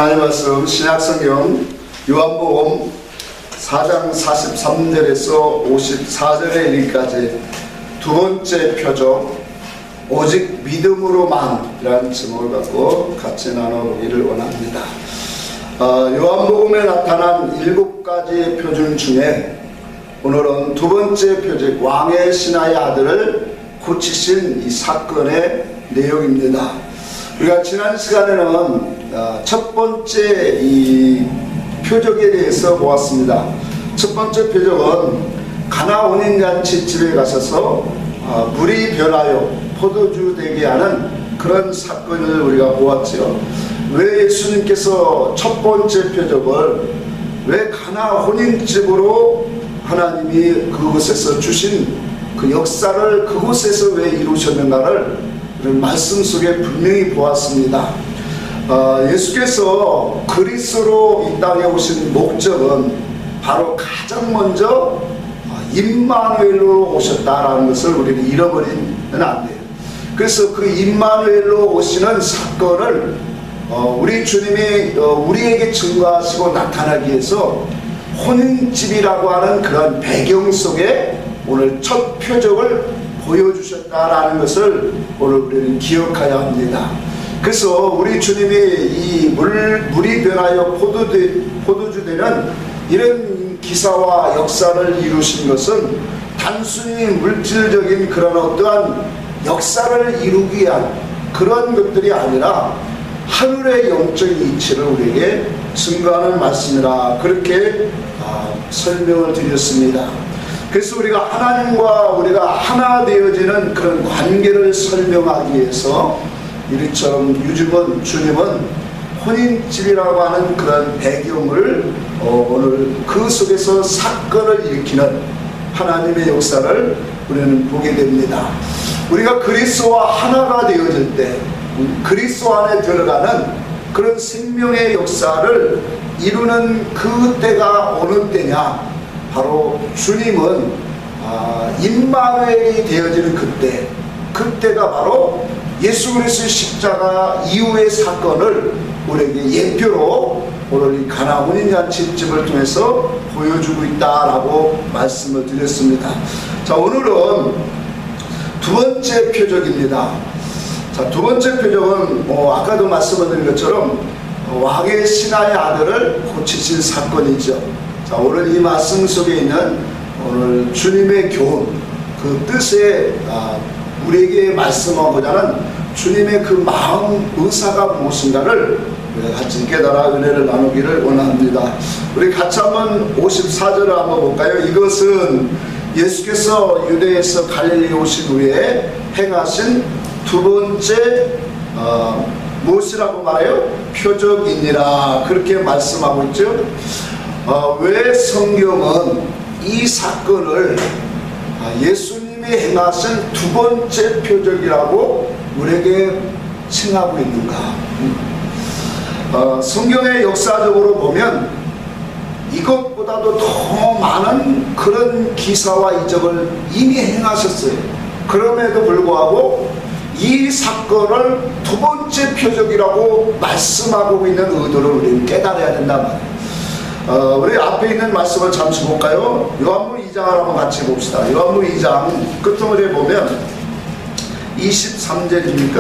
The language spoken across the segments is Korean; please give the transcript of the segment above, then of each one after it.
하나님 말씀 신약성경 요한복음 4장 43절에서 54절에 이르기까지 두 번째 표적 오직 믿음으로만 이라는 제목을 갖고 같이 나눠보기를 원합니다. 요한복음에 나타난 7가지 표준 중에 오늘은 두 번째 표적 왕의 신하의 아들을 고치신 이 사건의 내용입니다. 우리가 지난 시간에는 첫 번째 이 표적에 대해서 보았습니다. 첫 번째 표적은 가나 혼인잔치집에 가셔서 물이 변하여 포도주 되게 하는 그런 사건을 우리가 보았죠. 왜 예수님께서 첫 번째 표적을 왜 가나 혼인집으로 하나님이 그곳에서 주신 그 역사를 그곳에서 왜 이루셨는가를 말씀 속에 분명히 보았습니다. 예수께서 그리스도로 이 땅에 오신 목적은 바로 가장 먼저 임마누엘로 오셨다라는 것을 우리는 잃어버리면 안 돼요. 그래서 그 임마누엘로 오시는 사건을 우리 주님이 우리에게 증거하시고 나타나기 위해서 혼인집이라고 하는 그런 배경 속에 오늘 첫 표적을 보여주셨다라는 것을 오늘 우리는 기억해야 합니다. 그래서 우리 주님이 이 물이 변하여 포도주 되는 이런 기사와 역사를 이루신 것은 단순히 물질적인 그런 어떠한 역사를 이루기 위한 그런 것들이 아니라 하늘의 영적인 이치를 우리에게 증거하는 말씀이라 그렇게 설명을 드렸습니다. 그래서 우리가 하나님과 우리가 하나 되어지는 그런 관계를 설명하기 위해서 이처럼 주님은 혼인집이라고 하는 그런 배경을 오늘 그 속에서 사건을 일으키는 하나님의 역사를 우리는 보게 됩니다. 우리가 그리스도와 하나가 되어질 때 그리스도 안에 들어가는 그런 생명의 역사를 이루는 그 때가 어느 때냐, 바로 주님은 임마누엘이 되어지는 그때가 바로 예수 그리스도의 십자가 이후의 사건을 우리에게 예표로 오늘 이 가나 혼인잔치집을 통해서 보여주고 있다라고 말씀을 드렸습니다. 자, 오늘은 두 번째 표적입니다. 자, 두 번째 표적은 아까도 말씀을 드린 것처럼 왕의 신하의 아들을 고치신 사건이죠. 자, 오늘 이 말씀 속에 있는 오늘 주님의 교훈, 그 뜻에 우리에게 말씀하고자 하는 주님의 그 마음 의사가 무엇인가를 우리가 같이 깨달아 은혜를 나누기를 원합니다. 우리 같이 한번 54절을 한번 볼까요? 이것은 예수께서 유대에서 갈릴리에 오신 후에 행하신 두 번째 무엇이라고 말해요? 표적이니라 그렇게 말씀하고 있죠. 왜 성경은 이 사건을 예수님이 행하신 두 번째 표적이라고 우리에게 칭하고 있는가? 성경의 역사적으로 보면 이것보다도 더 많은 그런 기사와 이적을 이미 행하셨어요. 그럼에도 불구하고 이 사건을 두 번째 표적이라고 말씀하고 있는 의도를 우리는 깨달아야 된단 말이에요. 우리 앞에 있는 말씀을 잠시 볼까요? 요한복음 2장을 한번 같이 봅시다. 요한복음 2장 끝머리에 보면 23절입니까?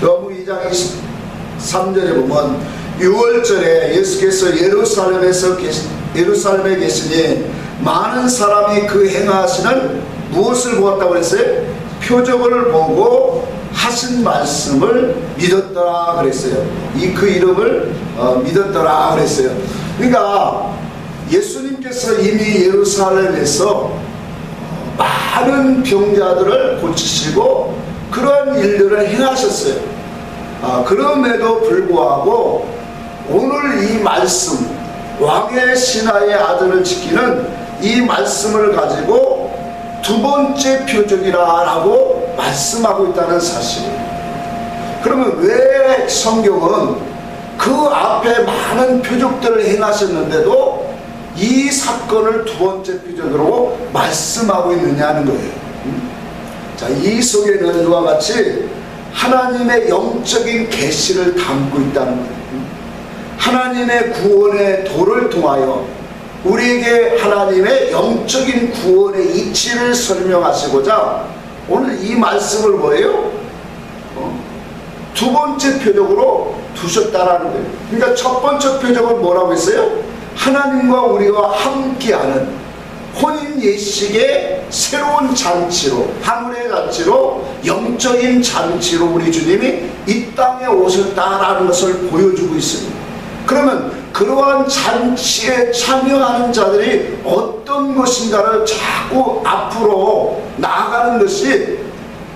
요한복음 2장 23절에 보면 6월절에 예수께서 예루살렘에 계시니 많은 사람이 그 행하시는 무엇을 보았다고 그랬어요? 표적을 보고 하신 말씀을 믿었더라 그랬어요. 그 이름을 믿었더라 그랬어요. 그러니까 예수님께서 이미 예루살렘에서 많은 병자들을 고치시고 그런 일들을 행하셨어요. 그럼에도 불구하고 오늘 이 말씀, 왕의 신하의 아들을 지키는 이 말씀을 가지고 두 번째 표적이라고 말씀하고 있다는 사실이에요. 그러면 왜 성경은 그 앞에 많은 표적들을 행하셨는데도 이 사건을 두 번째 표적으로 말씀하고 있느냐는 거예요. 자, 이 속에는 이와 같이 하나님의 영적인 계시를 담고 있다는 거예요. 하나님의 구원의 도를 통하여 우리에게 하나님의 영적인 구원의 이치를 설명하시고자 오늘 이 말씀을 뭐예요? 두 번째 표적으로 두셨다라는 거예요. 그러니까 첫 번째 표적은 뭐라고 했어요? 하나님과 우리가 함께하는 혼인 예식의 새로운 잔치로, 하늘의 잔치로, 영적인 잔치로 우리 주님이 이 땅에 오셨다라는 것을 보여주고 있습니다. 그러면 그러한 잔치에 참여하는 자들이 어떤 것인가를 자꾸 앞으로 나아가는 것이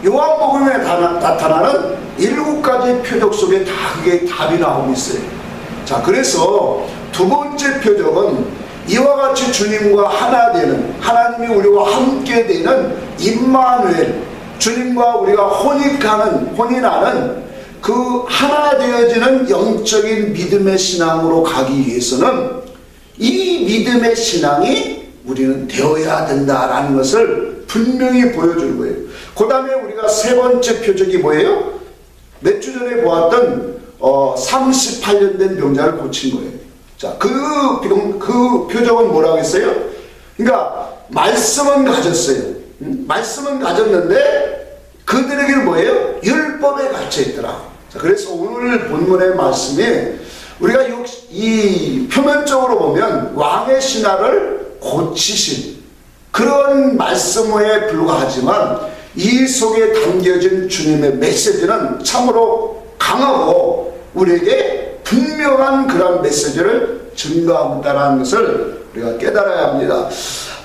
요한복음에 나타나는 7가지 표적 속에 다 그게 답이 나오고 있어요. 자, 그래서 두 번째 표적은 이와 같이 주님과 하나 되는, 하나님이 우리와 함께 되는 임마누엘, 주님과 우리가 혼인하는 그 하나 되어지는 영적인 믿음의 신앙으로 가기 위해서는 이 믿음의 신앙이 우리는 되어야 된다라는 것을 분명히 보여주는 거예요. 그 다음에 우리가 세 번째 표적이 뭐예요? 몇 주 전에 보았던 38년 된 병자를 고친 거예요. 자, 그 표적은 뭐라고 했어요? 그러니까 말씀은 가졌어요. 말씀은 가졌는데 그들에게는 뭐예요? 율법에 갇혀있더라. 자, 그래서 오늘 본문의 말씀이 우리가 이 표면적으로 보면 왕의 신하를 고치신 그런 말씀에 불과하지만 이 속에 담겨진 주님의 메시지는 참으로 강하고 우리에게 분명한 그런 메시지를 증거하고 있다는 것을 우리가 깨달아야 합니다.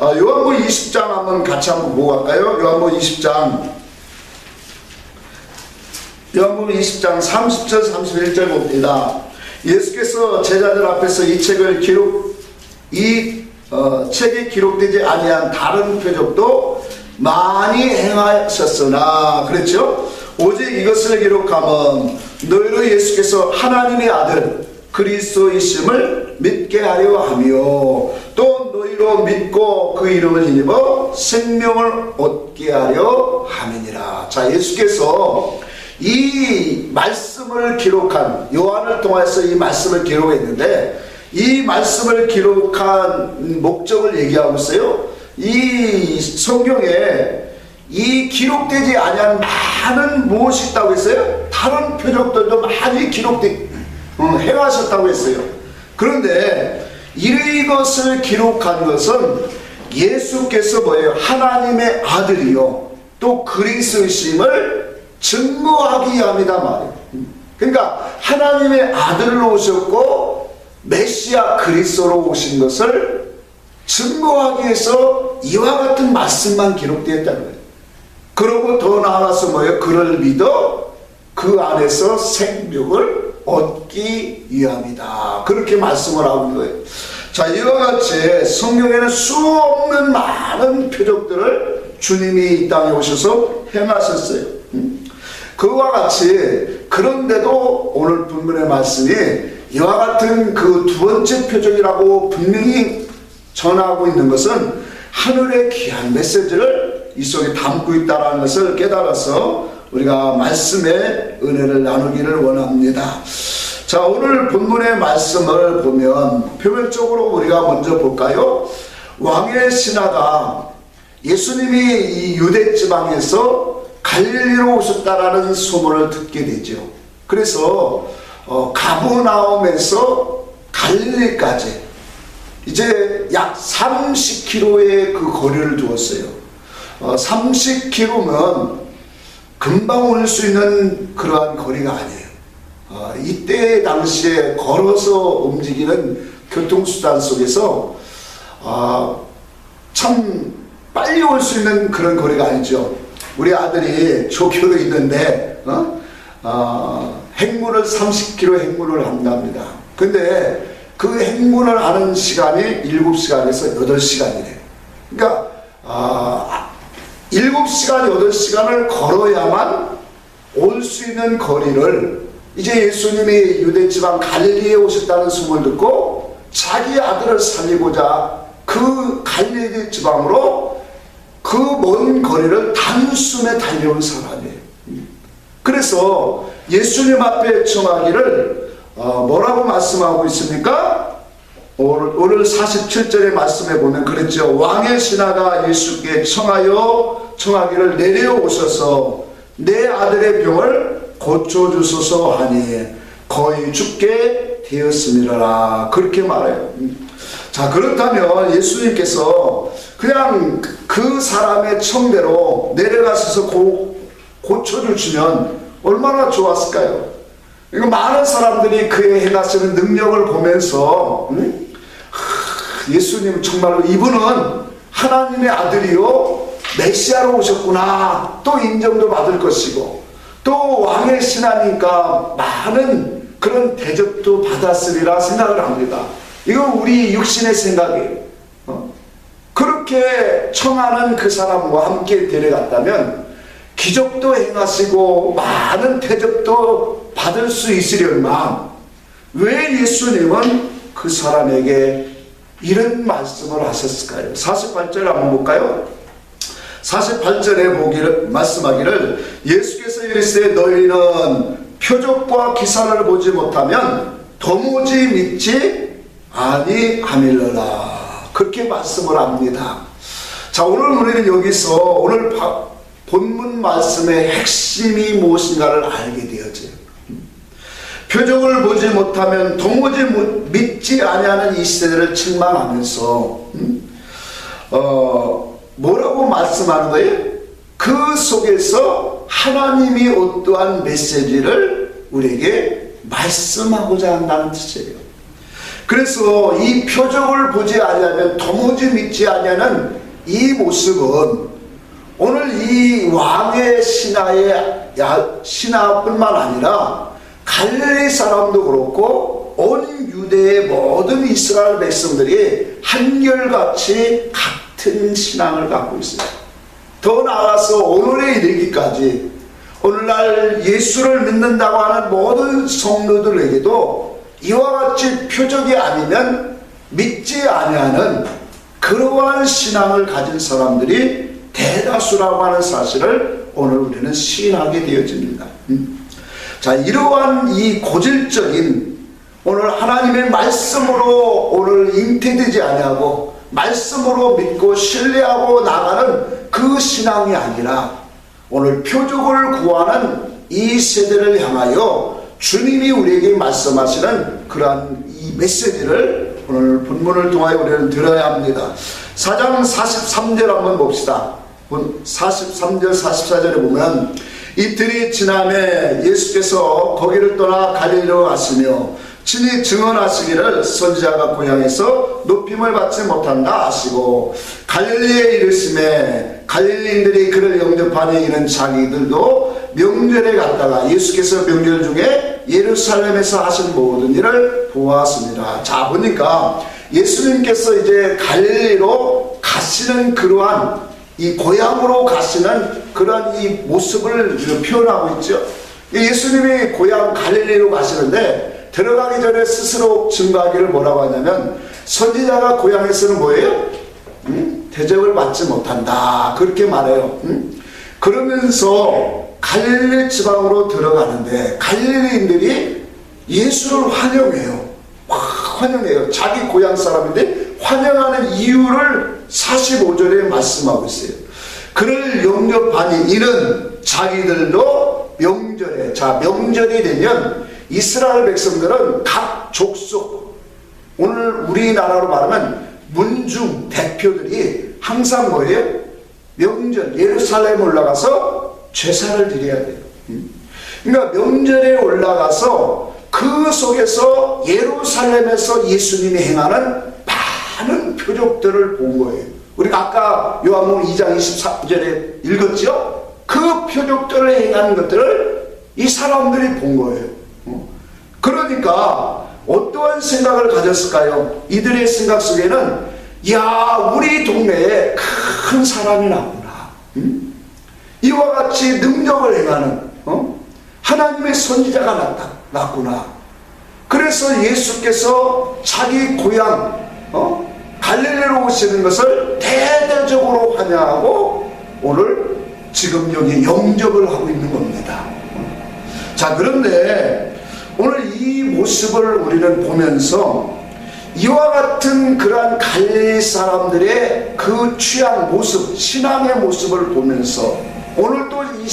요한복음 20장 한번 같이 한번 보고 갈까요? 요한복음 20장 30절 31절 봅니다. 예수께서 제자들 앞에서 이 책에 기록되지 아니한 다른 표적도 많이 행하셨으나, 그랬죠? 오직 이것을 기록하면 너희로 예수께서 하나님의 아들 그리스도이심을 믿게 하려 하며 또 너희로 믿고 그 이름을 힘입어 생명을 얻게 하려 함이니라. 자, 예수께서 이 말씀을 기록한, 요한을 통해서 이 말씀을 기록했는데 이 말씀을 기록한 목적을 얘기하고 있어요. 이 성경에 이 기록되지 아니한 많은 무엇이 있다고 했어요? 다른 표적들도 많이 행하셨다고 했어요. 그런데 이것을 기록한 것은 예수께서 뭐예요? 하나님의 아들이요 또 그리스도이심을 증거하기 위함이다 말이에요. 그러니까 하나님의 아들로 오셨고 메시아 그리스도로 오신 것을 증거하기 위해서 이와 같은 말씀만 기록되었다는 거예요. 그러고 더 나아가서 뭐예요? 그를 믿어 그 안에서 생명을 얻기 위함이다. 그렇게 말씀을 하고 있는 거예요. 자, 이와 같이 성경에는 수없는 많은 표적들을 주님이 이 땅에 오셔서 행하셨어요. 그와 같이, 그런데도 오늘 본문의 말씀이 이와 같은 그 두 번째 표적이라고 분명히 전하고 있는 것은 하늘의 귀한 메시지를 이 속에 담고 있다는 것을 깨달아서 우리가 말씀의 은혜를 나누기를 원합니다. 자, 오늘 본문의 말씀을 보면 표면적으로 우리가 먼저 볼까요? 왕의 신하가 예수님이 이 유대 지방에서 갈릴리로 오셨다라는 소문을 듣게 되죠. 그래서 가버나움에서 갈릴리까지 이제 약 30km의 그 거리를 두었어요. 30km면 금방 올 수 있는 그러한 거리가 아니에요. 이때 당시에 걸어서 움직이는 교통수단 속에서 참 빨리 올 수 있는 그런 거리가 아니죠. 우리 아들이 조교로 있는데 행군을 30km 행군을 한답니다. 근데 그 행군을 하는 시간이 7시간에서 8시간이래요. 그러니까 7시간, 8시간을 걸어야만 올 수 있는 거리를 이제 예수님이 유대지방 갈릴리에 오셨다는 소문을 듣고 자기 아들을 살리고자 그 갈릴리 지방으로 그 먼 거리를 단숨에 달려온 사람이에요. 그래서 예수님 앞에 청하기를 뭐라고 말씀하고 있습니까? 오늘 47절의 말씀에 보면 그랬죠. 왕의 신하가 예수께 청하기를 내려오셔서 내 아들의 병을 고쳐주소서 하니 거의 죽게 되었음이라. 그렇게 말해요. 자, 그렇다면 예수님께서 그냥 그 사람의 청대로 내려가셔서 고쳐주시면 얼마나 좋았을까요? 이거 많은 사람들이 그의 행하시는 능력을 보면서 예수님 정말로 이분은 하나님의 아들이요 메시아로 오셨구나 또 인정도 받을 것이고 또 왕의 신하니까 많은 그런 대접도 받았으리라 생각을 합니다. 이건 우리 육신의 생각이에요. 그렇게 청하는 그 사람과 함께 데려갔다면 기적도 행하시고 많은 대접도 받을 수 있으려만 왜 예수님은 그 사람에게 이런 말씀을 하셨을까요? 48절 한번 볼까요? 48절에 말씀하기를 예수께서 이르시되 너희는 표적과 기사를 보지 못하면 도무지 믿지 아니하밀러라. 그렇게 말씀을 합니다. 자, 오늘 우리는 여기서 오늘 본문 말씀의 핵심이 무엇인가를 알게 되어져요. 표적을 보지 못하면 도무지 믿지 아니하는 이 시대를 책망하면서 뭐라고 말씀하는 거예요? 그 속에서 하나님이 어떠한 메시지를 우리에게 말씀하고자 한다는 뜻이에요. 그래서 이 표적을 보지 아니하면 도무지 믿지 아니하는 이 모습은 오늘 이 왕의 신하뿐만 아니라 갈릴리 사람도 그렇고 온 유대의 모든 이스라엘 백성들이 한결같이 같은 신앙을 갖고 있어요. 더 나아가서 오늘에 이르기까지 오늘날 예수를 믿는다고 하는 모든 성도들에게도 이와 같이 표적이 아니면 믿지 아니하는 그러한 신앙을 가진 사람들이 대다수라고 하는 사실을 오늘 우리는 시인하게 되어집니다. 자, 이러한 이 고질적인 오늘 하나님의 말씀으로 오늘 잉태되지 아니하고 말씀으로 믿고 신뢰하고 나가는 그 신앙이 아니라 오늘 표적을 구하는 이 세대를 향하여 주님이 우리에게 말씀하시는 그러한 이 메시지를 오늘 본문을 통하여 우리는 들어야 합니다. 4장 43절 한번 봅시다. 43절 44절에 보면 이틀이 지남에 예수께서 거기를 떠나 갈릴리로 가시며 친히 증언하시기를 선지자가 고향에서 높임을 받지 못한다 하시고 갈릴리에 이르심에 갈릴리인들이 그를 영접하니 이는 자기들도 명절에 갔다가 예수께서 명절 중에 예루살렘에서 하신 모든 일을 보았습니다. 자, 보니까 예수님께서 이제 갈릴리로 가시는 그러한 이 고향으로 가시는 그런 이 모습을 표현하고 있죠. 예수님이 고향 갈릴리로 가시는데 들어가기 전에 스스로 증거하기를 뭐라고 하냐면 선지자가 고향에서는 뭐예요? 대접을 받지 못한다. 그렇게 말해요. 그러면서 갈릴리 지방으로 들어가는데 갈릴리인들이 예수를 환영해요. 환영해요. 자기 고향 사람인데 환영하는 이유를 45절에 말씀하고 있어요. 그를 영접하니 이는 자기들도 명절에, 자, 명절이 되면 이스라엘 백성들은 각 족속, 오늘 우리나라로 말하면 문중 대표들이 항상 뭐예요? 명절, 예루살렘 올라가서 제사를 드려야 돼요. 그러니까 명절에 올라가서 그 속에서 예루살렘에서 예수님이 행하는 많은 표적들을 본 거예요. 우리가 아까 요한복음 2장 23절에 읽었죠? 그 표적들을 행하는 것들을 이 사람들이 본 거예요. 그러니까 어떠한 생각을 가졌을까요? 이들의 생각 속에는 야, 우리 동네에 큰 사람이 나구나. 이와 같이 능력을 행하는 하나님의 선지자가 났구나. 그래서 예수께서 자기 고향 갈릴리로 오시는 것을 대대적으로 환영하고 오늘 지금 여기 영접을 하고 있는 겁니다. 자, 그런데 오늘 이 모습을 우리는 보면서 이와 같은 그러한 갈릴리 사람들의 그 취한 모습, 신앙의 모습을 보면서 오늘 또 이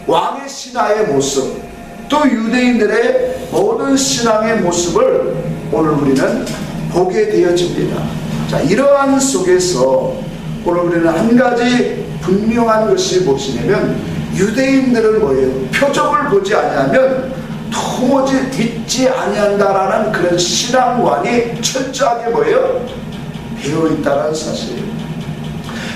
왕의 신하의 모습, 또 유대인들의 모든 신앙의 모습을 오늘 우리는 보게 되어집니다. 자, 이러한 속에서 오늘 우리는 한 가지 분명한 것이 무엇이냐면, 유대인들은 뭐예요? 표적을 보지 아니하면 도무지 믿지 아니한다라는 그런 신앙관이 철저하게 뭐예요? 배어있다는 사실이에요.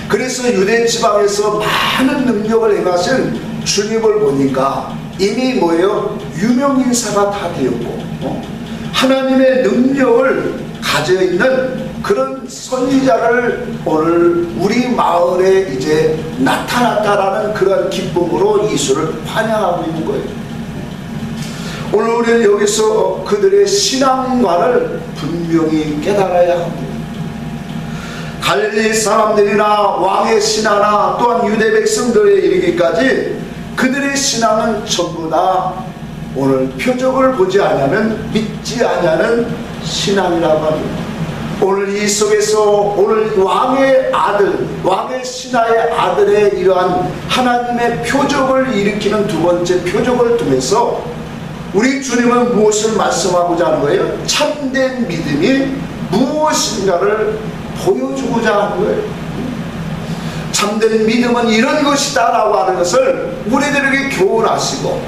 그래서 유대 지방에서 많은 능력을 행하신 주님을 보니까 이미 뭐예요? 유명인사가 다 되었고, 하나님의 능력을 가져있는 그런 선지자를 오늘 우리 마을에 이제 나타났다라는 그런 기쁨으로 예수를 환영하고 있는 거예요. 오늘 우리는 여기서 그들의 신앙관을 분명히 깨달아야 합니다. 갈릴리 사람들이나 왕의 신하나 또한 유대 백성들에 이르기까지 그들의 신앙은 전부 다 오늘 표적을 보지 않으면 믿지 않는 신앙이라고 합니다. 오늘 이 속에서 오늘 왕의 아들, 왕의 신하의 아들의 이러한 하나님의 표적을 일으키는 두 번째 표적을 통해서 우리 주님은 무엇을 말씀하고자 하는 거예요? 참된 믿음이 무엇인가를 보여주고자 하는 거예요. 참된 믿음은 이런 것이다 라고 하는 것을 우리들에게 교훈하시고,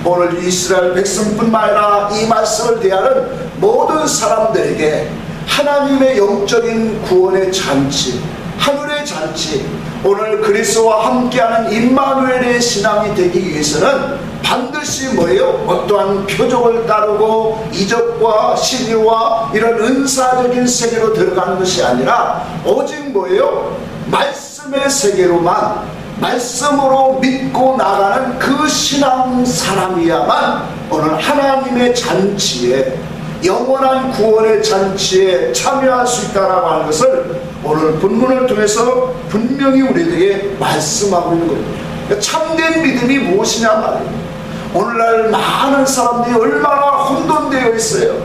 오늘 이스라엘 백성뿐만 아니라 이 말씀을 대하는 모든 사람들에게 하나님의 영적인 구원의 잔치, 하늘의 잔치, 오늘 그리스도와 함께하는 임마누엘의 신앙이 되기 위해서는 반드시 뭐예요? 어떠한 표적을 따르고 이적과 신유와 이런 은사적인 세계로 들어가는 것이 아니라 오직 뭐예요? 말씀의 세계로만, 말씀으로 믿고 나가는 그 신앙 사람이야만 오늘 하나님의 잔치에, 영원한 구원의 잔치에 참여할 수 있다라고 하는 것을 오늘 본문을 통해서 분명히 우리에게 말씀하고 있는 거예요. 참된 믿음이 무엇이냐 말이에요. 오늘날 많은 사람들이 얼마나 혼돈되어 있어요.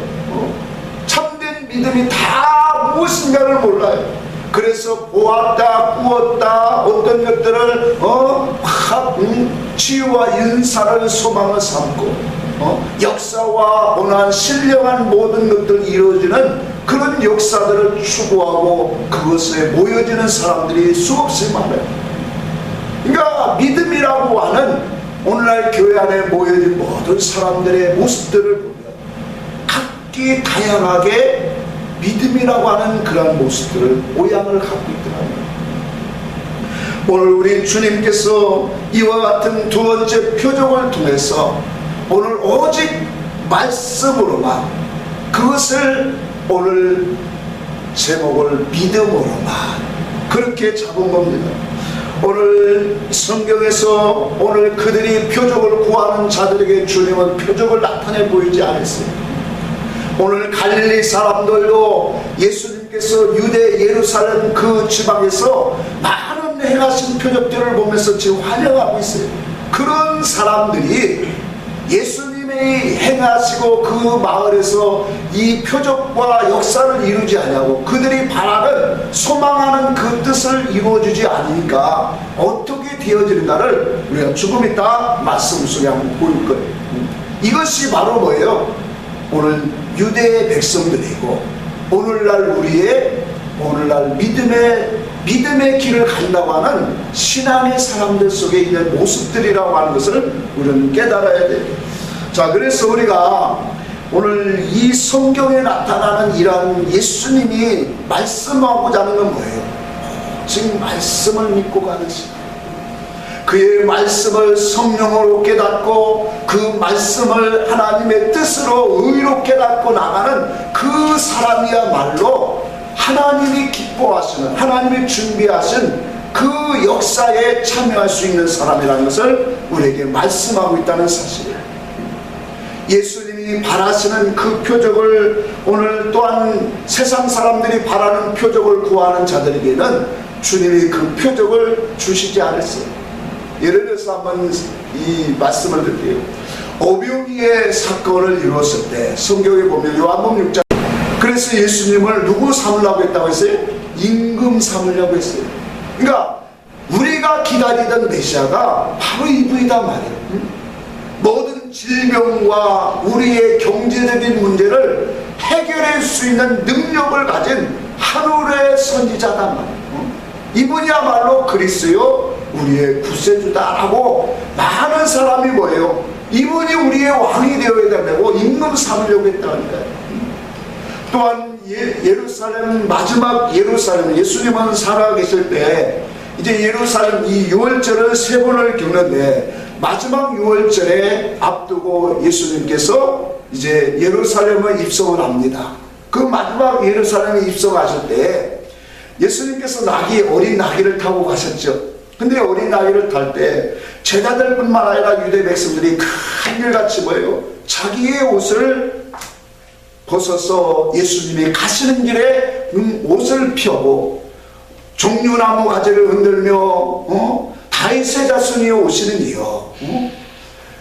참된 믿음이 다 무엇인가를 몰라요. 그래서 보았다, 꾸었다, 어떤 것들을 치유와 윤사를 소망을 삼고, 역사와 원한 신령한 모든 것들이 이루어지는 그런 역사들을 추구하고 그것에 모여지는 사람들이 수없이 많아요. 그러니까 믿음이라고 하는 오늘날 교회 안에 모여진 모든 사람들의 모습들을 보면 각기 다양하게 믿음이라고 하는 그런 모습들을, 모양을 갖고 있더라고요. 오늘 우리 주님께서 이와 같은 두 번째 표적을 통해서 오늘 오직 말씀으로만, 그것을 오늘 제목을 믿음으로만 그렇게 잡은 겁니다. 오늘 성경에서 오늘 그들이 표적을 구하는 자들에게 주님은 표적을 나타내 보이지 않았어요. 오늘 갈릴리 사람들도 예수님께서 유대 예루살렘 그 지방에서 많은 행하신 표적들을 보면서 지금 환영하고 있어요. 그런 사람들이 예수님이 행하시고 그 마을에서 이 표적과 역사를 이루지 않냐고, 그들이 바라는 소망하는 그 뜻을 이루어주지 않으니까 어떻게 되어지는가를 우리가 조금 이따 말씀 속에 한번 볼 거예요. 이것이 바로 뭐예요? 오늘 유대의 백성들이고 오늘날 우리의 오늘날 믿음의 길을 간다고 하는 신앙의 사람들 속에 있는 모습들이라고 하는 것을 우리는 깨달아야 돼요. 자, 그래서 우리가 오늘 이 성경에 나타나는 이러한 예수님이 말씀하고자 하는 건 뭐예요? 지금 말씀을 믿고 가는 시간, 그의 말씀을 성령으로 깨닫고 그 말씀을 하나님의 뜻으로 의로 깨닫고 나가는 그 사람이야말로 하나님이 기뻐하시는, 하나님이 준비하신 그 역사에 참여할 수 있는 사람이라는 것을 우리에게 말씀하고 있다는 사실이에요. 예수님이 바라시는 그 표적을 오늘 또한 세상 사람들이 바라는 표적을 구하는 자들에게는 주님이 그 표적을 주시지 않았어요. 예를 들어서 한번 이 말씀을 드릴게요. 오병이의 사건을 이루었을 때 성경에 보면 요한복음 6장, 그래서 예수님을 누구 삼으려고 했다고 했어요? 임금 삼으려고 했어요. 그러니까 우리가 기다리던 메시아가 바로 이분이다 말이에요. 모든 질병과 우리의 경제적인 문제를 해결할 수 있는 능력을 가진 하늘의 선지자단 말이에요. 이분이야말로 그리스요 우리의 구세주다라고 많은 사람이 뭐예요? 이분이 우리의 왕이 되어야 된다고 임금 삼으려고 했다니까요. 또한 예루살렘, 마지막 예루살렘, 예수님은 살아계실 때 이제 예루살렘 이 유월절을 3번을 겪는데, 마지막 유월절에 앞두고 예수님께서 이제 예루살렘에 입성을 합니다. 그 마지막 예루살렘에 입성하실 때 예수님께서 어린 나귀를 타고 가셨죠. 근데 어린 나귀를 탈 때 제자들뿐만 아니라 유대 백성들이 한결같이 뭐예요? 자기의 옷을 벗어서 예수님이 가시는 길에 옷을 펴고 종려나무 가지를 흔들며 다윗의 자손이 오시는 이여,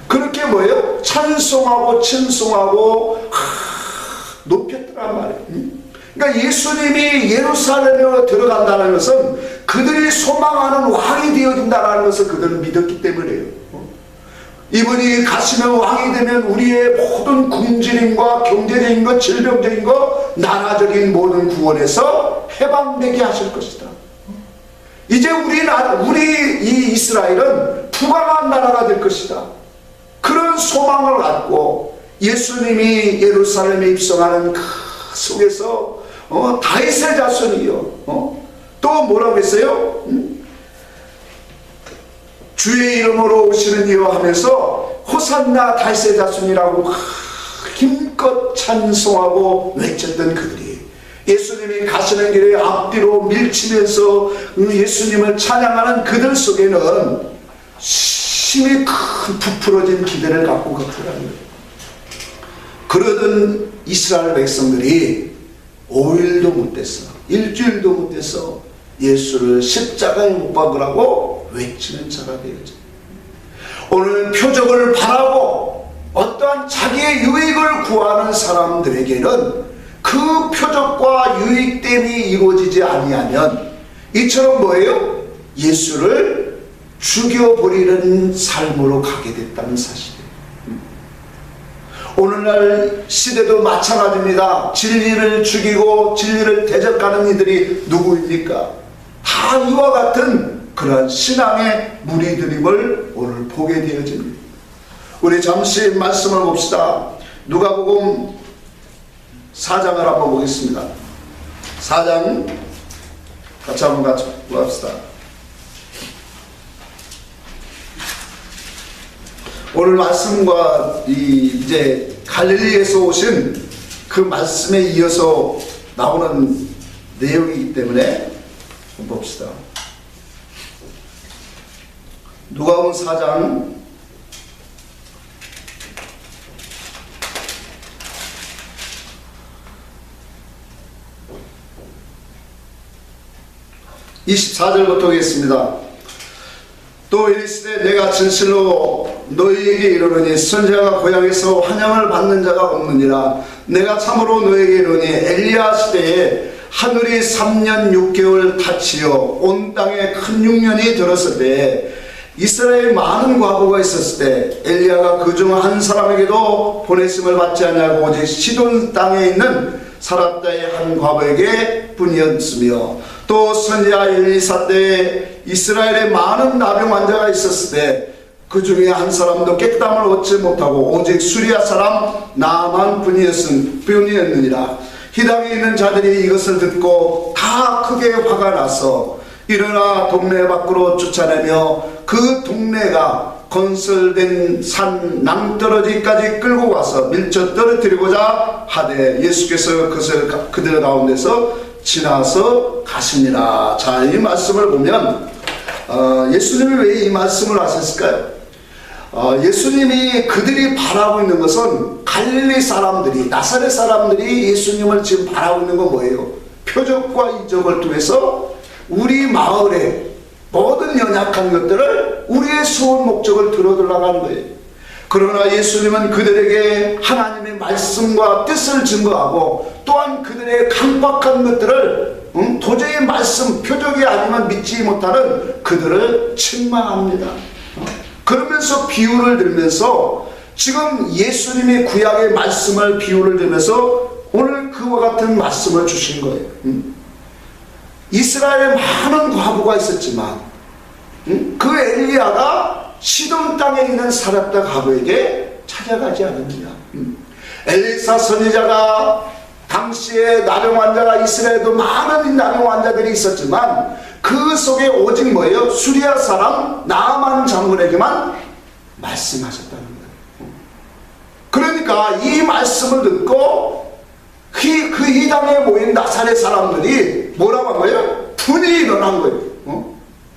그렇게 뭐예요? 찬송하고 칭송하고 높였더란 말이에요. 그러니까 예수님이 예루살렘에 들어간다는 것은 그들이 소망하는 왕이 되어진다는 것을 그들은 믿었기 때문이에요. 이분이 가시면 왕이 되면 우리의 모든 굶주림과 경제적인 것, 질병적인 것, 나라적인 모든 구원에서 해방되게 하실 것이다. 이제 우리 이 이스라엘은 부강한 나라가 될 것이다. 그런 소망을 갖고 예수님이 예루살렘에 입성하는 그 속에서 다윗의 자손이요, 또 뭐라고 했어요? 주의 이름으로 오시는 이여 하면서 호산나 다윗의 자손이라고 힘껏 찬송하고 외쳤던 그들이 예수님이 가시는 길에 앞뒤로 밀치면서 예수님을 찬양하는 그들 속에는 심히 큰 부풀어진 기대를 갖고 걷더라는 거예요. 그러던 이스라엘 백성들이 5일도 못 됐어, 일주일도 못 됐어 예수를 십자가에 못 박으라고 외치는 자가 되었죠. 오늘 표적을 바라고 어떠한 자기의 유익을 구하는 사람들에게는 그 표적과 유익됨이 이루어지지 아니하면 이처럼 뭐예요? 예수를 죽여버리는 삶으로 가게 됐다는 사실이에요. 오늘날 시대도 마찬가지입니다. 진리를 죽이고 진리를 대적하는 이들이 누구입니까? 다 이와 같은 그러한 신앙의 무리들임을 오늘 보게 되어집니다. 우리 잠시 말씀을 봅시다. 누가복음 4장을 한번 보겠습니다. 4장 같이 한번 봅시다. 오늘 말씀과 이제 갈릴리에서 오신 그 말씀에 이어서 나오는 내용이기 때문에 한번 봅시다. 누가복음 4장 24절부터 보겠습니다. 또 이르시되 내가 진실로 너희에게 이르노니 선지자가 고향에서 환영을 받는 자가 없느니라. 내가 참으로 너희에게 이르노니 엘리야 시대에 하늘이 3년 6개월 닫히어 온 땅에 큰 흉년이 들었을 때 이스라엘 많은 과부가 있었을 때 엘리야가 그중 한 사람에게도 보내심을 받지 않냐고 오직 시돈 땅에 있는 사랍다의 한 과부에게 뿐이었으며, 또 선지자 엘리사 때에 이스라엘에 많은 나병 환자가 있었을 때 그 중에 한 사람도 깨끗함을 얻지 못하고 오직 수리아 사람 나만 뿐이었느니라. 이 땅에 있는 자들이 이것을 듣고 다 크게 화가 나서 일어나 동네 밖으로 쫓아내며 그 동네가 건설된 산 낭떠러지까지 끌고 가서 밀쳐 떨어뜨리고자 하되 예수께서 그들 가운데서 지나서 가시니라. 자, 이 말씀을 보면 예수님이 왜 이 말씀을 하셨을까요? 예수님이 그들이 바라고 있는 것은 갈릴리 사람들이, 나사렛 사람들이 예수님을 지금 바라고 있는 건 뭐예요? 표적과 이적을 통해서 우리 마을에 모든 연약한 것들을 우리의 소원 목적을 들어들어가는 거예요. 그러나 예수님은 그들에게 하나님의 말씀과 뜻을 증거하고 또한 그들의 강박한 것들을 도저히 말씀 표적이 아니면 믿지 못하는 그들을 책망합니다. 그러면서 비유를 들면서 지금 예수님이 구약의 말씀을 비유를 들면서 오늘 그와 같은 말씀을 주신 거예요. 이스라엘에 많은 과부가 있었지만 그 엘리야가 시돈 땅에 있는 사렙다 과부에게 찾아가지 않느냐. 엘리사 선지자가 당시에 나병 환자가 이스라엘에도 많은 나병 환자들이 있었지만 그 속에 오직 뭐예요? 수리아 사람 나아만 장군에게만 말씀하셨다는 거예요. 그러니까 이 말씀을 듣고 그 이당에 모인 나사렛 사람들이 뭐라고 한 거예요? 분이 일어난 거예요.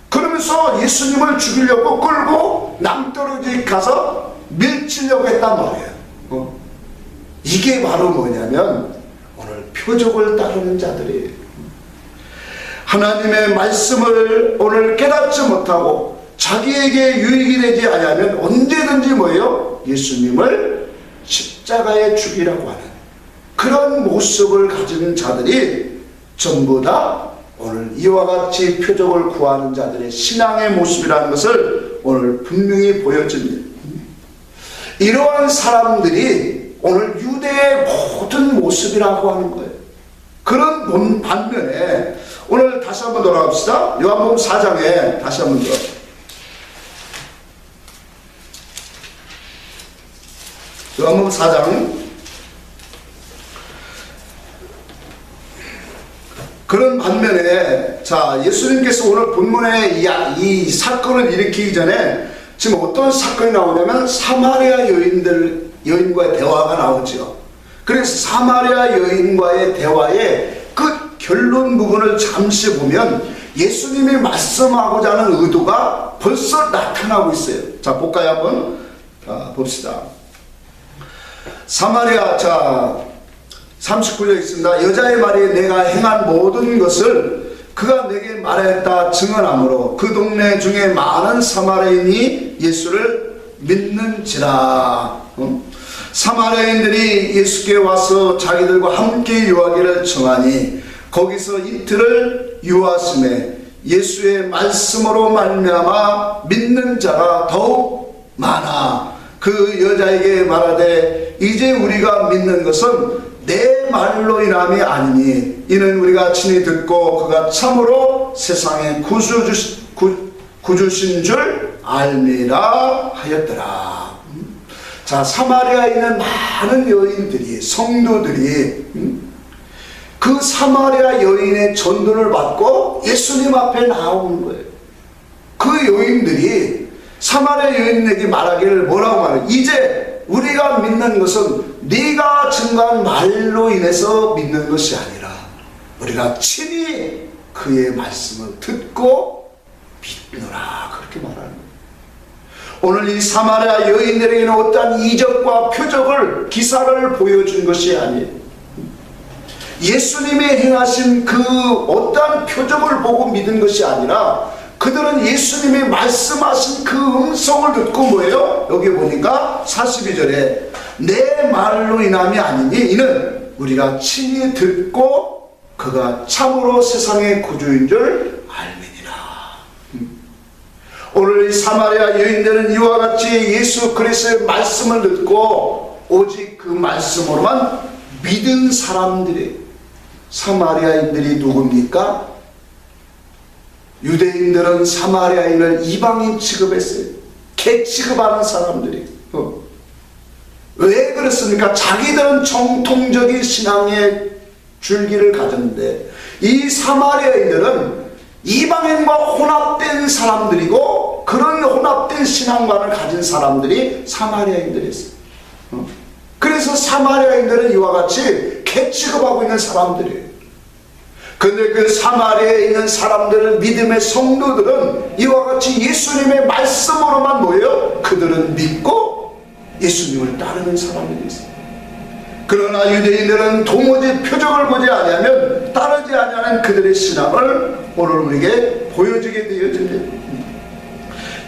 그러면서 예수님을 죽이려고 끌고 남떨어지 가서 밀치려고 했단 말이에요. 이게 바로 뭐냐면 오늘 표적을 따르는 자들이에요. 하나님의 말씀을 오늘 깨닫지 못하고 자기에게 유익이 되지 않으면 언제든지 뭐예요? 예수님을 십자가에 죽이라고 하는 그런 모습을 가진 자들이 전부 다 오늘 이와 같이 표적을 구하는 자들의 신앙의 모습이라는 것을 오늘 분명히 보여줍니다. 이러한 사람들이 오늘 유대의 모든 모습이라고 하는 거예요. 그런 반면에 오늘 다시 한번 돌아갑시다. 요한복음 4장에 다시 한번 더. 요한복음 4장. 그런 반면에 자 예수님께서 오늘 본문에 이 사건을 일으키기 전에 지금 어떤 사건이 나오냐면 사마리아 여인과의 대화가 나오죠. 그래서 사마리아 여인과의 대화의 끝 결론 부분을 잠시 보면 예수님이 말씀하고자 하는 의도가 벌써 나타나고 있어요. 자 볼까요? 한번 봅시다. 사마리아 39절 있습니다. 여자의 말이 내가 행한 모든 것을 그가 내게 말했다 증언하므로 그 동네 중에 많은 사마리아인이 예수를 믿는지라. 사마리아인들이 예수께 와서 자기들과 함께 유하기를 청하니 거기서 이틀을 유하심에 예수의 말씀으로 말미암아 믿는 자가 더욱 많아. 그 여자에게 말하되 이제 우리가 믿는 것은 내 말로 인함이 아니니 이는 우리가 친히 듣고 그가 참으로 세상에 구주신 줄 알미라 하였더라. 자 사마리아에 있는 많은 여인들이 성도들이 그 사마리아 여인의 전도를 받고 예수님 앞에 나오는 거예요. 그 여인들이 사마리아 여인에게 말하기를 뭐라고 말해요? 이제 우리가 믿는 것은 네가 증거한 말로 인해서 믿는 것이 아니라 우리가 친히 그의 말씀을 듣고 믿노라 그렇게 말하는 거예요. 오늘 이 사마리아 여인들에게는 어떠한 이적과 표적을 기사를 보여준 것이 아니에요. 예수님이 행하신 그 어떠한 표적을 보고 믿은 것이 아니라 그들은 예수님이 말씀하신 그 음성을 듣고 뭐예요? 여기 보니까 42절에 내 말로 인함이 아니니 이는 우리가 친히 듣고 그가 참으로 세상의 구주인 줄 알미니라. 오늘 이 사마리아 여인들은 이와 같이 예수 그리스도의 말씀을 듣고 오직 그 말씀으로만 믿은 사람들이 사마리아인들이 누굽니까? 유대인들은 사마리아인을 이방인 취급했어요. 개 취급하는 사람들이. 왜 그렇습니까? 자기들은 정통적인 신앙의 줄기를 가졌는데 이 사마리아인들은 이방인과 혼합된 사람들이고 그런 혼합된 신앙관을 가진 사람들이 사마리아인들이었어요. 그래서 사마리아인들은 이와 같이 개 취급하고 있는 사람들이에요. 근데 그 사마리아에 있는 사람들은 믿음의 성도들은 이와 같이 예수님의 말씀으로만 뭐예요? 그들은 믿고 예수님을 따르는 사람들이 있어요. 그러나 유대인들은 도무지 표적을 보지 아니하면 따르지 아니하는 그들의 신앙을 오늘 우리에게 보여주게 되어집니다.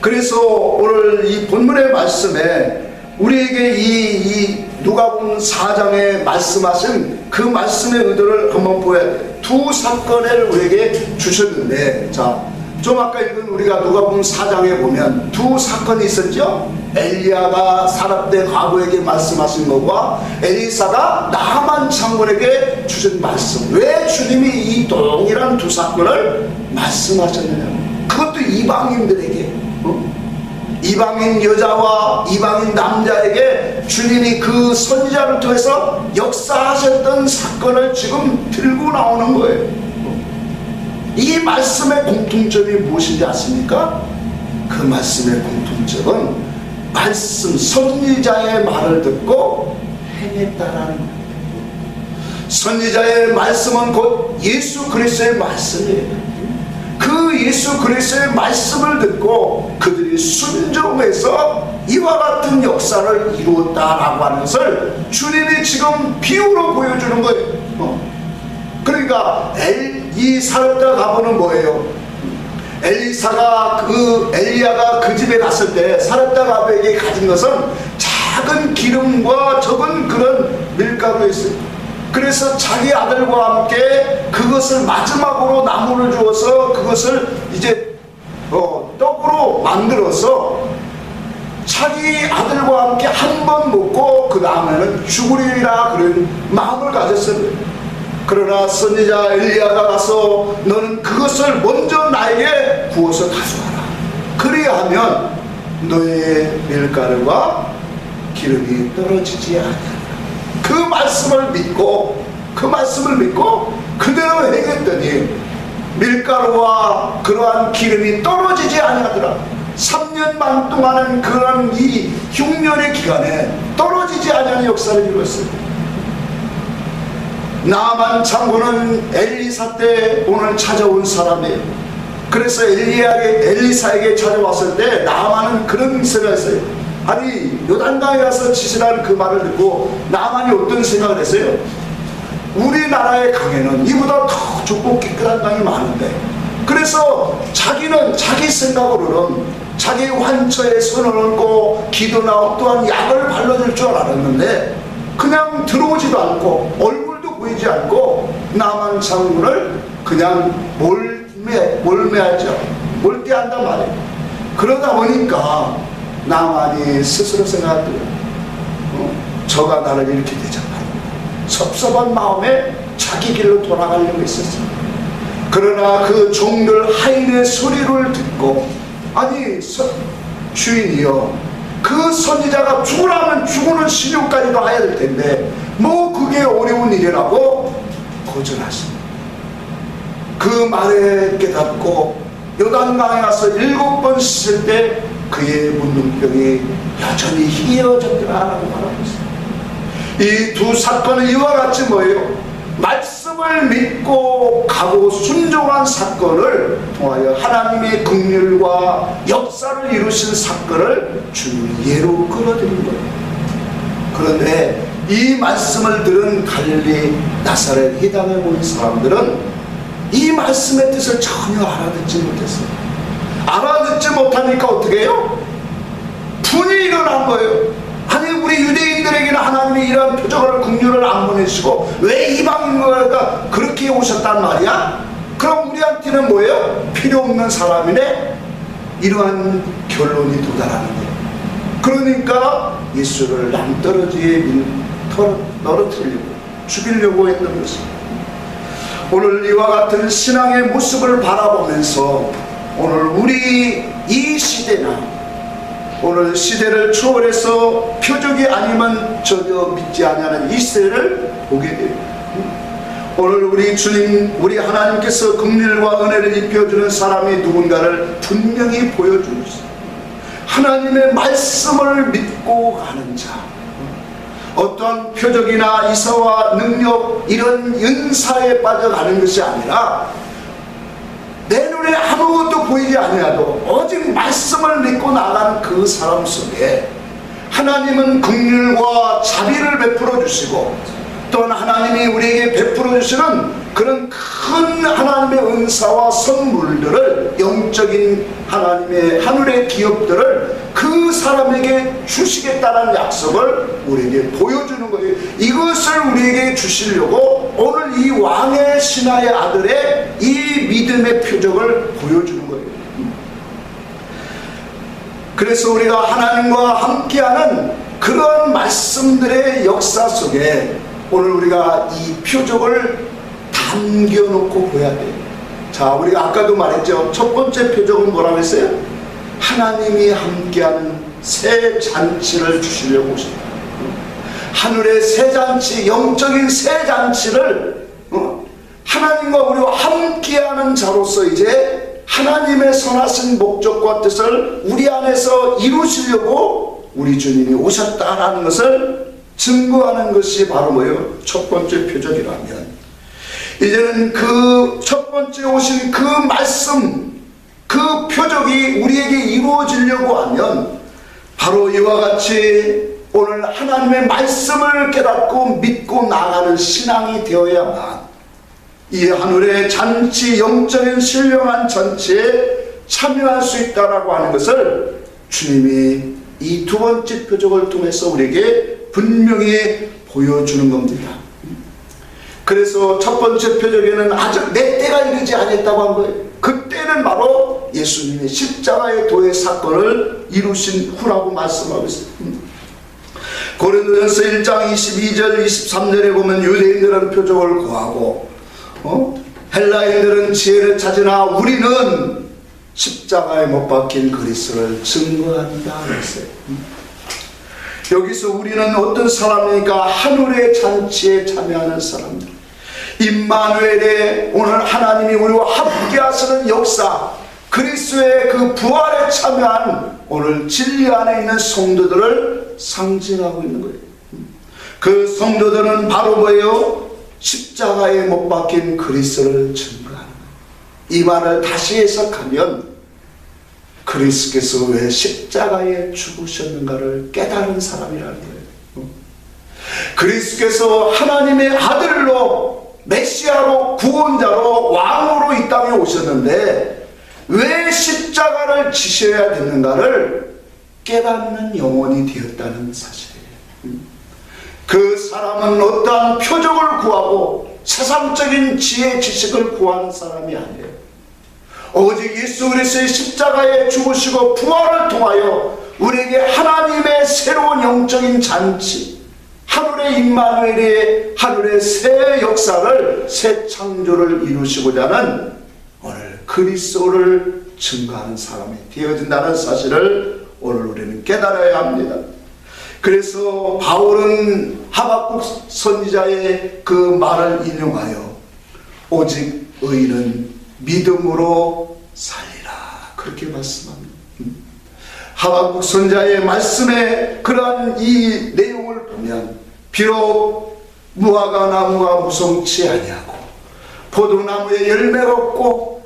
그래서 오늘 이 본문의 말씀에 우리에게 이 누가복음 4장에 말씀하신 그 말씀의 의도를 한번 보여야 돼. 두 사건을 우리에게 주셨는데, 자, 좀 아까 읽은 우리가 누가복음 4장에 보면 두 사건이 있었죠. 엘리야가 사렙대 과부에게 말씀하신 것과 엘리사가 나만 장군에게 주신 말씀. 왜 주님이 이 동일한 두 사건을 말씀하셨느냐? 그것도 이방인들에게, 이방인 여자와 이방인 남자에게 주님이 그 선지자를 통해서 역사하셨던 사건을 지금 들고 나오는 거예요. 이 말씀의 공통점이 무엇인지 아십니까? 그 말씀의 공통점은 말씀, 선지자의 말을 듣고 행했다라는 거예요. 선지자의 말씀은 곧 예수 그리스도의 말씀이에요. 그 예수 그리스도의 말씀을 듣고 그들이 순종해서 이와 같은 역사를 이루었다라고 하는 것을 주님이 지금 비유로 보여주는 거예요. 그러니까 이 사렙대 가보는 뭐예요? 엘리야가 그 집에 갔을 때 사렙대 가부에게 가진 것은 작은 기름과 적은 그런 밀가루였어요. 그래서 자기 아들과 함께 그것을 마지막으로 나무를 주어서 그것을 이제 떡으로 만들어서 자기 아들과 함께 한 번 먹고 그 다음에는 죽으리라 그런 마음을 가졌어요. 그러나 선지자 엘리야가 가서 너는 그것을 먼저 나에게 구워서 가져와라. 그리하면 너의 밀가루와 기름이 떨어지지 않으리라. 그 말씀을 믿고 그대로 행했더니 밀가루와 그러한 기름이 떨어지지 아니하더라. 3년 반 동안은 그런 이 흉년의 기간에 떨어지지 아니하는 역사를 이루었습니다. 나만 장군은 엘리사 때 오늘 찾아온 사람이에요. 그래서 엘리사에게 찾아왔을 때 나만은 그런 생각을 했어요. 아니 요단강에 가서 지시라는 그 말을 듣고 나만이 어떤 생각을 했어요? 우리나라의 강에는 이보다 더 좁고 깨끗한 강이 많은데, 그래서 자기는 자기 생각으로는 자기 환처에 손을 얹고 기도나 또한 약을 발라줄 줄 알았는데 그냥 들어오지도 않고 얼굴도 보이지 않고 나만 장군을 그냥 몰매하죠. 몰대한단 말이에요. 그러다 보니까 나만이 스스로 생각하더래요. 저가 나를 이렇게 되잖아. 섭섭한 마음에 자기 길로 돌아가려고 했었어요. 그러나 그 종들 하인의 소리를 듣고, 아니 주인이여, 그 선지자가 죽으라면 죽는 신용까지도 해야 될 텐데 뭐 그게 어려운 일이라고 거절하십니다. 그 말에 깨닫고 요단강에 가서 7번 씻을 때 그의 문둥병이 여전히 희어졌더라라고 말하고 있습니다. 이 두 사건은 이와 같이 뭐예요? 말씀을 믿고 가고 순종한 사건을 통하여 하나님의 긍휼과 역사를 이루신 사건을 주님이 예로 끌어들인 거예요. 그런데 이 말씀을 들은 갈릴리 나사렛 회당에 모인 사람들은 이 말씀의 뜻을 전혀 알아듣지 못했어요. 알아듣지 못하니까 어떻게 해요? 분이 일어난 거예요. 아니 우리 유대인들에게는 하나님이 이러한 표적을 긍휼을 안 보내시고 왜 이방인들과 그렇게 오셨단 말이야? 그럼 우리한테는 뭐예요? 필요 없는 사람이네? 이러한 결론이 도달하는 거예요. 그러니까 예수를 낭떠러지에 떨어뜨리려고 죽이려고 했던 것입니다. 오늘 이와 같은 신앙의 모습을 바라보면서 오늘 우리 이 시대나 오늘 시대를 초월해서 표적이 아니면 전혀 믿지 않냐는 이 시대를 보게 됩니다. 오늘 우리 주님, 우리 하나님께서 긍휼과 은혜를 입혀주는 사람이 누군가를 분명히 보여주고 있습니다. 하나님의 말씀을 믿고 가는 자, 어떤 표적이나 이사와 능력 이런 은사에 빠져가는 것이 아니라 내 눈에 아무것도 보이지 아니하도 오직 말씀을 믿고 나가는 그 사람 속에 하나님은 긍휼과 자비를 베풀어 주시고 또한 하나님이 우리에게 베풀어 주시는 그런 큰 하나님의 은사와 선물들을, 영적인 하나님의 하늘의 기업들을 그 사람에게 주시겠다는 약속을 우리에게 보여주는 거예요. 이것을 우리에게 주시려고 오늘 이 왕의 신하의 아들의 이 믿음의 표적을 보여주는 거예요. 그래서 우리가 하나님과 함께하는 그런 말씀들의 역사 속에 오늘 우리가 이 표적을 담겨놓고 보야 돼요. 자, 우리가 아까도 말했죠. 첫 번째 표적은 뭐라고 했어요? 하나님이 함께하는 새 잔치를 주시려고 오신다. 하늘의 새 잔치, 영적인 새 잔치를 하나님과 우리와 함께하는 자로서 이제 하나님의 선하신 목적과 뜻을 우리 안에서 이루시려고 우리 주님이 오셨다라는 것을 증거하는 것이 바로 뭐예요? 첫 번째 표적이라면, 이제는 그 첫 번째 오신 그 말씀, 그 표적이 우리에게 이루어지려고 하면 바로 이와 같이 오늘 하나님의 말씀을 깨닫고 믿고 나가는 신앙이 되어야만 이 하늘의 잔치, 영적인 신령한 잔치에 참여할 수 있다라고 하는 것을 주님이 이 두 번째 표적을 통해서 우리에게 분명히 보여주는 겁니다. 그래서 첫 번째 표적에는 아직 내 때가 이르지 않았다고 한 거예요. 그때는 바로 예수님의 십자가의 도의 사건을 이루신 후라고 말씀하고 있어요. 고린도전서 1장 22절 23절에 보면 유대인들은 표적을 구하고 헬라인들은 지혜를 찾으나 우리는 십자가에 못 박힌 그리스도를 증거한다 그랬어요. 여기서 우리는 어떤 사람이니까 하늘의 잔치에 참여하는 사람들, 임마누엘의 오늘 하나님이 우리와 함께 하시는 역사, 그리스도의 그 부활에 참여한 오늘 진리 안에 있는 성도들을 상징하고 있는 거예요. 그 성도들은 바로 뭐예요? 십자가에 못 박힌 그리스도를 증거하는 거예요. 이 말을 다시 해석하면 그리스도께서 왜 십자가에 죽으셨는가를 깨달은 사람이라는 거예요. 그리스도께서 하나님의 아들로, 메시아로, 구원자로, 왕으로 이 땅에 오셨는데 왜 십자가를 지셔야 되는가를 깨닫는 영혼이 되었다는 사실이에요. 그 사람은 어떠한 표적을 구하고 세상적인 지혜 지식을 구하는 사람이 아니에요. 오직 예수 그리스도의 십자가에 죽으시고 부활을 통하여 우리에게 하나님의 새로운 영적인 잔치, 하늘의 임마누엘의 하늘의 새 역사를, 새 창조를 이루시고자 하는 오늘 그리스도를 증거하는 사람이 되어진다는 사실을 오늘 우리는 깨달아야 합니다. 그래서 바울은 하박국 선지자의 그 말을 인용하여 오직 의인은 믿음으로 살리라 그렇게 말씀합니다. 하박국 선지자의 말씀에 그러한 이 내용을 보면 비록 무화과 나무가 무성치 아니하고 포도나무에 열매가 없고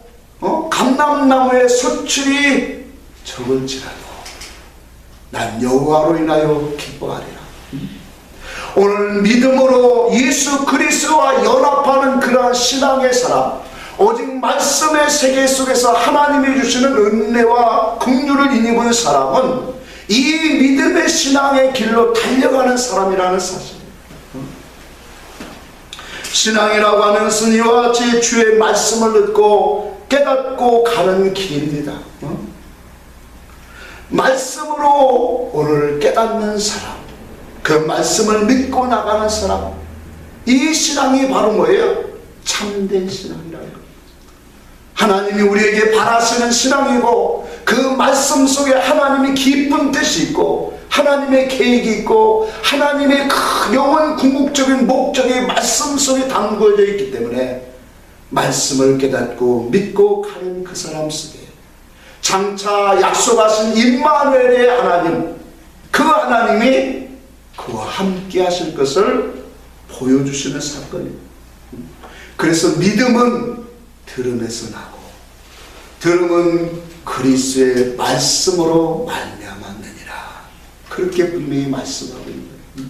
감람나무의 수출이 적을지라도 난 여호와로 인하여 기뻐하리라. 오늘 믿음으로 예수 그리스도와 연합하는 그러한 신앙의 사람, 오직 말씀의 세계 속에서 하나님이 주시는 은혜와 긍휼을 힘입은 사람은 이 믿음의 신앙의 길로 달려가는 사람이라는 사실. 신앙이라고 하는 것은 이와 같이 주의 말씀을 듣고 깨닫고 가는 길입니다. 말씀으로 오늘 깨닫는 사람, 그 말씀을 믿고 나가는 사람, 이 신앙이 바로 뭐예요? 참된 신앙이라는 겁니다. 하나님이 우리에게 바라시는 신앙이고 그 말씀 속에 하나님이 깊은 뜻이 있고 하나님의 계획이 있고 하나님의 그 영원 궁극적인 목적이 말씀 속에 담겨져 있기 때문에 말씀을 깨닫고 믿고 가는 그 사람 속에 장차 약속하신 임마누엘의 하나님, 그 하나님이 그와 함께 하실 것을 보여주시는 사건입니다. 그래서 믿음은 들음에서 나고 들음은 그리스도의 말씀으로 말미암았느니라 그렇게 분명히 말씀하고 있는 거예요.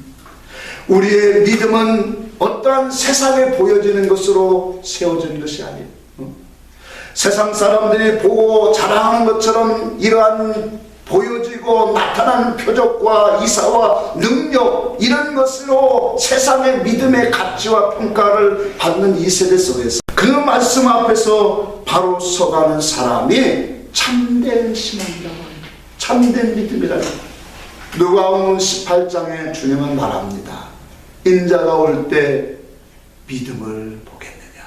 우리의 믿음은 어떠한 세상에 보여지는 것으로 세워지는 것이 아니에요. 세상 사람들이 보고 자랑하는 것처럼 이러한 보여지고 나타나는 표적과 이사와 능력, 이런 것으로 세상의 믿음의 가치와 평가를 받는 이 세대 속에서 그 말씀 앞에서 바로 서가는 사람이 참된 신앙이라고 합니다. 참된 믿음이라고 합니다. 누가복음 18장에 주님은 말합니다. 인자가 올 때 믿음을 보겠느냐.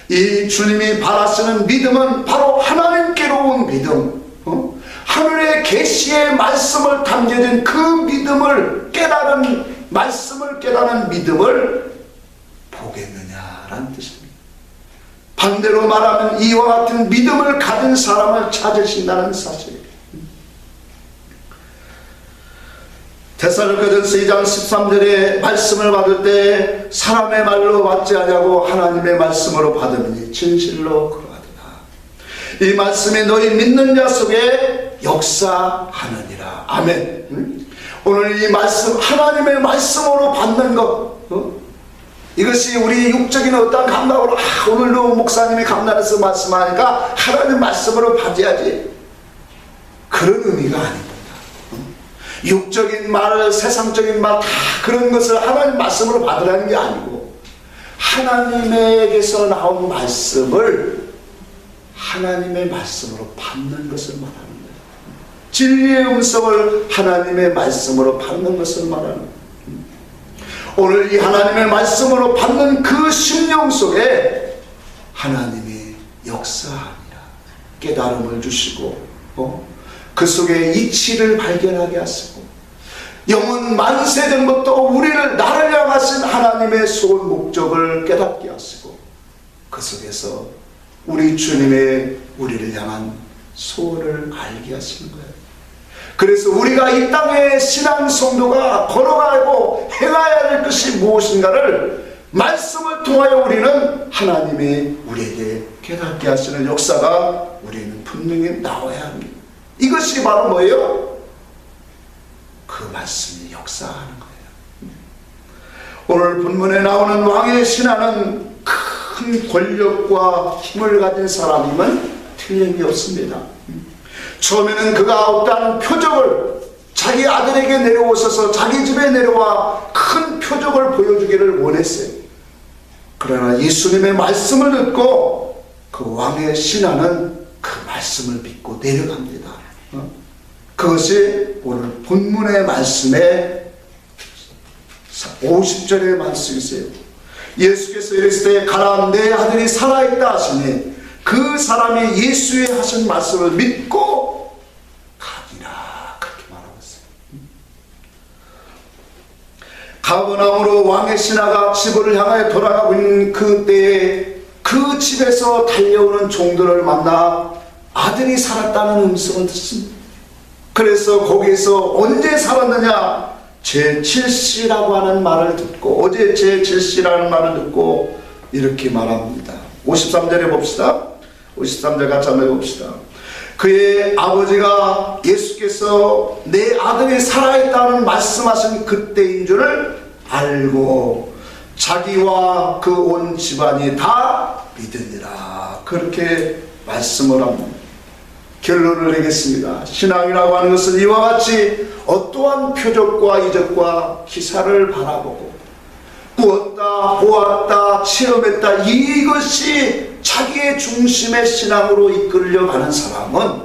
이 주님이 바라시는 믿음은 바로 하나님께로 온 믿음, 하늘의 계시의 말씀을 담겨진 그 믿음을 깨달은, 말씀을 깨달은 믿음을 보겠느냐라는 뜻입니다. 반대로 말하면 이와 같은 믿음을 가진 사람을 찾으신다는 사실입니다. 데살로니가전서 2장 13절에 말씀을 받을 때 사람의 말로 받지 아니하고 하나님의 말씀으로 받으니 진실로 그러하도다. 이 말씀이 너희 믿는 자 속에 역사하느니라. 아멘. 오늘 이 말씀, 하나님의 말씀으로 받는 것, 이것이 우리 육적인 어떤 감각으로 오늘도 목사님이 감난에서 말씀하니까 하나님 말씀으로 받아야지, 그런 의미가 아닙니다. 육적인 말, 세상적인 말, 다 그런 것을 하나님 말씀으로 받으라는 게 아니고 하나님에게서 나온 말씀을 하나님의 말씀으로 받는 것을 말하는 거예요. 진리의 음성을 하나님의 말씀으로 받는 것을 말하는 거예요. 오늘 이 하나님의 말씀으로 받는 그 심령 속에 하나님이 역사하니라. 깨달음을 주시고 그 속에 이치를 발견하게 하시고 영은 만세 전부터 우리를, 나를 향하신 하나님의 소원 목적을 깨닫게 하시고 그 속에서 우리 주님의 우리를 향한 소원을 알게 하시는 거예요. 그래서 우리가 이 땅의 신앙 성도가 걸어가고 행해야 될 것이 무엇인가를 말씀을 통하여 우리는 하나님이 우리에게 깨닫게 하시는 역사가 우리는 분명히 나와야 합니다. 이것이 바로 뭐예요? 그 말씀이 역사하는 거예요. 오늘 본문에 나오는 왕의 신하는 큰 권력과 힘을 가진 사람임은 틀림이 없습니다. 처음에는 그가 어떠한 표적을, 자기 아들에게 내려오셔서 자기 집에 내려와 큰 표적을 보여주기를 원했어요. 그러나 예수님의 말씀을 듣고 그 왕의 신하는 그 말씀을 믿고 내려갑니다. 그것이 오늘 본문의 말씀의 50절의 말씀이세요. 예수께서 이르시되 가라, 내 아들이 살아있다 하시니 그 사람이 예수의 하신 말씀을 믿고 가니라, 그렇게 말하고 있어요. 가버나움으로 왕의 신하가 집을 향하여 돌아가고 있는 그때에 그 집에서 달려오는 종들을 만나 아들이 살았다는 음성을 듣습니다. 그래서 거기에서 언제 살았느냐, 제7시라고 하는 말을 듣고, 어제 제7시라는 말을 듣고 이렇게 말합니다. 53절에 봅시다. 53절 같이 한번 해봅시다. 그의 아버지가 예수께서 내 아들이 살아있다는 말씀하신 그때인 줄을 알고 자기와 그 온 집안이 다 믿으니라, 그렇게 말씀을 합니다. 결론을 내겠습니다. 신앙이라고 하는 것은 이와 같이 어떠한 표적과 이적과 기사를 바라보고 꾸었다, 보았다, 체험했다, 이것이 자기의 중심의 신앙으로 이끌려가는 사람은,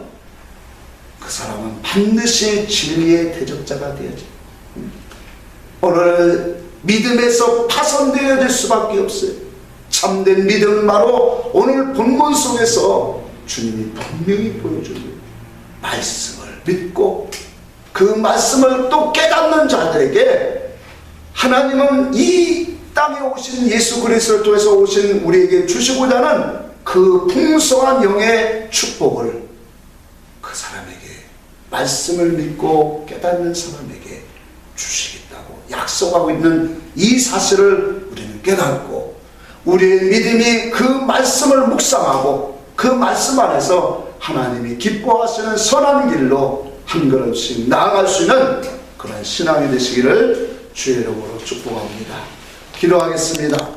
그 사람은 반드시 진리의 대적자가 되어져. 오늘 믿음에서 파손되어질 수밖에 없어요. 참된 믿음은 바로 오늘 본문 속에서 주님이 분명히 보여주는 말씀을 믿고 그 말씀을 또 깨닫는 자들에게 하나님은 이 땅에 오신 예수 그리스도를 통해서 오신 우리에게 주시고자 하는 그 풍성한 영의 축복을 그 사람에게, 말씀을 믿고 깨닫는 사람에게 주시겠다고 약속하고 있는 이 사실을 우리는 깨닫고 우리의 믿음이 그 말씀을 묵상하고 그 말씀 안에서 하나님이 기뻐하시는 선한 길로 한 걸음씩 나아갈 수 있는 그런 신앙이 되시기를 주의 이름으로 축복합니다. 기도하겠습니다.